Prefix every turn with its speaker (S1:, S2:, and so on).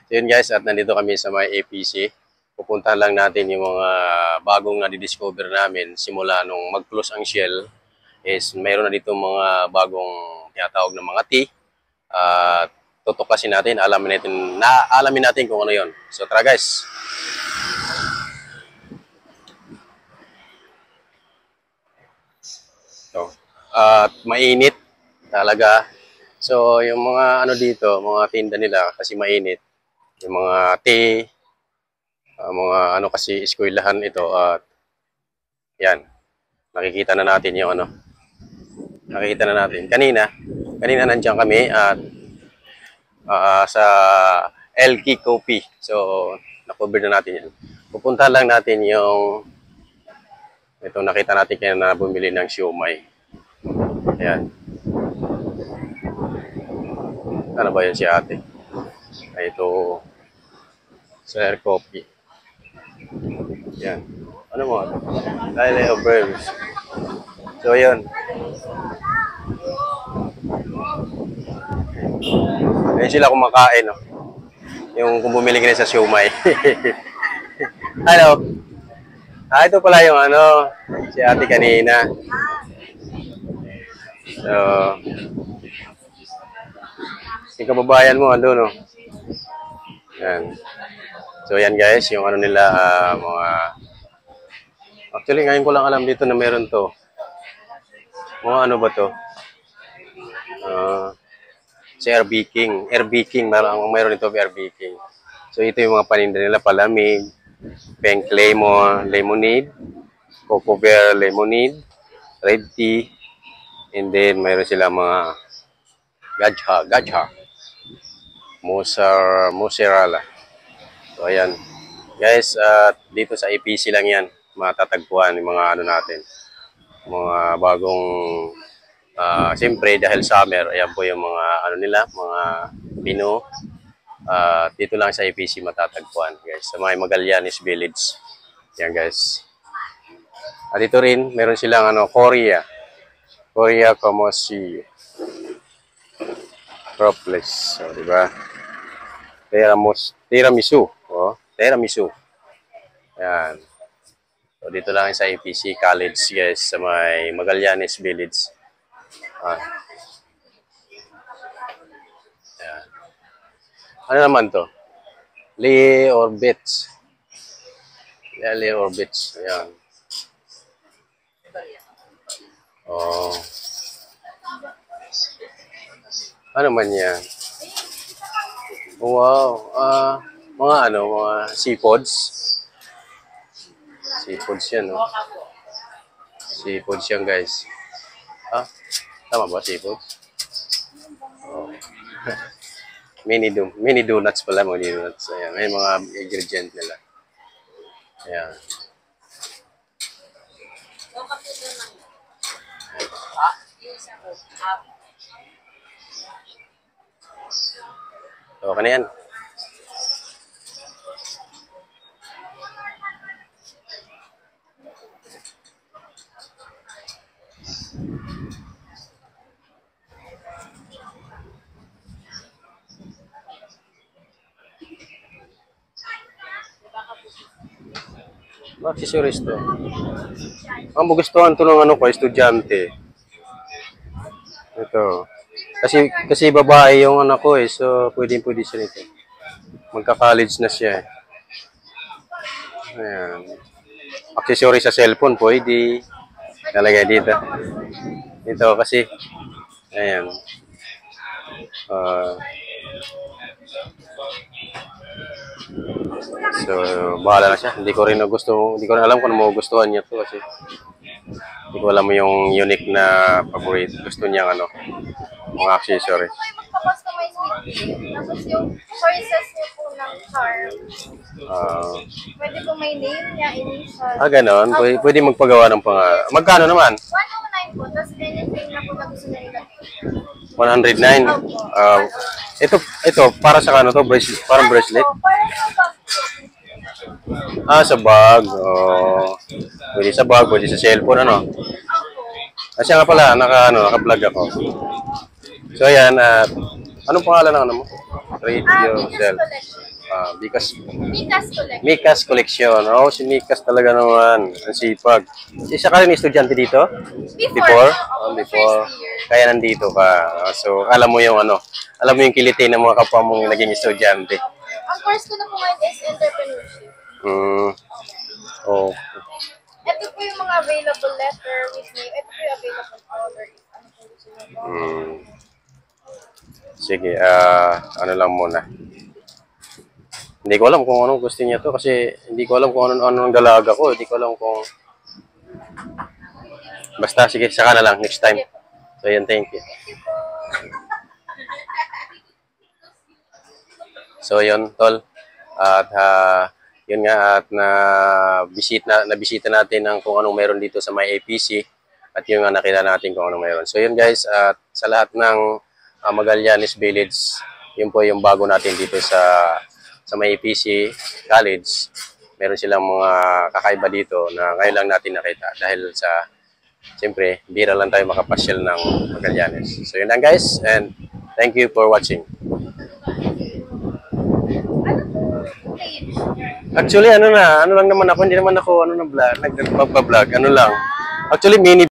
S1: So yun guys, at nandito kami sa may APC. Pupuntahan lang natin yung mga bagong na-discover namin simula nung mag-close ang Shell. Is mayroon na dito mga bagong tinatawag na mga tea. At tutuklasin natin, alamin natin kung ano yon. So tara guys. So, at mainit talaga. So yung mga ano dito, mga tinda nila kasi mainit. Yung mga tea, mga ano kasi eskwelahan ito at yan. Nakikita na natin yung ano. Nakikita na natin. Kanina nandiyan kami at sa LK Coffee. So, na-cover na natin yan. Pupunta lang natin yung ito nakita natin kaya na bumili ng siomay. Ayan. Ano ba yan si ate? Ay, ito Sir Coffee. Yan. Ano mo? Lyle of Brews. So, yun. Ayun sila kumakain, no? Yung kung bumili ka sa siomay. Hello. Ito pala yung ano, si ate kanina. So, yung kababayan mo, ando, no? Yan. So, yan guys, yung ano nila, mga... Actually, ngayon ko lang alam dito na meron to. Mga ano ba to? Si RB King. RB King, meron ito RB King. So, ito yung mga paninda nila, palamig, pink lemonade, cocoa bear lemonade, red tea, and then mayroon sila mga gacha, mozzarella. So, ayan. Guys, dito sa APC lang yan, matatagpuan yung mga ano natin, mga bagong, siyempre dahil summer, ayan po yung mga ano nila, mga pino. Dito lang sa APC matatagpuan, guys, sa mga Magallanes Village. Yan, guys. At dito rin, meron silang ano, Korea Komoshi Propolis. So, diba? Tiramisu. Oh, tiramisu. Yan. So, dito lang sa APC College, guys, sa may Magallanes Village. Yan. Ano naman to? Lee Orbits. Lee Orbits. Yan. Oh. Ano man yan? Wow. Mga seafoods. Seafoods yan, no? Seafoods yan, guys. Tama ba, seafoods? Oh. Mini donuts pala, mini donuts. Ayan, may mga ingredient nila. Ayan. So, ano yan? Accessories to. Ang magustuhan to ng ano ko, estudyante. Ito. Kasi babae yung anak ko eh, so pwede siya nito. Magka-college na siya eh. Ayan. Accessory sa cellphone pwede. Nalagay dito. Ito kasi, ayan. So, bahala na siya. Hindi ko rin alam kung ano magustuhan niya to kasi hindi ko alam yung unique na favorite. Gusto niya ano, mga accessories.
S2: Tapos yung choices niyo po ng charm. Pwede po may name niya, initial.
S1: Ganon. Pwede magpagawa ng pangalan. Magkano naman?
S2: 109 po. Tapos anything na po na gusto na nila.
S1: 109. Ito para sa ano to, bracelet, parang bracelet.
S2: Parang sa bag po.
S1: Sa bag. Oh. Pwede sa bag, pwede sa cellphone ano. Kasi nga pala naka-vlog ako. So ayan, anong pangalan ng ano mo? Treat
S2: Mika's
S1: yourself.
S2: collection.
S1: Because
S2: Mika's collection.
S1: Mika's collection. Oh, si Mika's talaga naman. Ang sipag. Isa ka rin estudyante dito?
S2: Before?
S1: Before.
S2: First year.
S1: Kaya nandito ka. So, alam mo yung ano, alam mo yung kiliti ng mga kapwa mong naging estudyante.
S2: Ang course ko na po ngayon is entrepreneurship.
S1: Oh.
S2: Ito po yung mga available letter with name. Ito po yung available order. Ano po gusto nyo po?
S1: Sige, ano lang muna. Hindi ko alam kung anong gusto niya to kasi hindi ko alam kung anong dalaga ko. Hindi ko alam kung... Basta, sige, saka na lang next time. So, yan, thank you. So, yun, tol. At, yun nga, at nabisita natin ang kung anong meron dito sa may APC. At yun nga, nakita natin kung anong meron. So, yun guys, at sa lahat ng Magallanes Village, yun po yung bago natin dito sa may APC College. Meron silang mga kakaiba dito na ngayon lang natin nakita dahil sa, siyempre, bira lang tayo makapasyal ng Magallanes. So yun lang guys, and thank you for watching.
S2: Ano po page?
S1: Actually, ano lang naman ako, hindi naman ako, vlog, nagpapa-vlog, ano lang. Actually, mini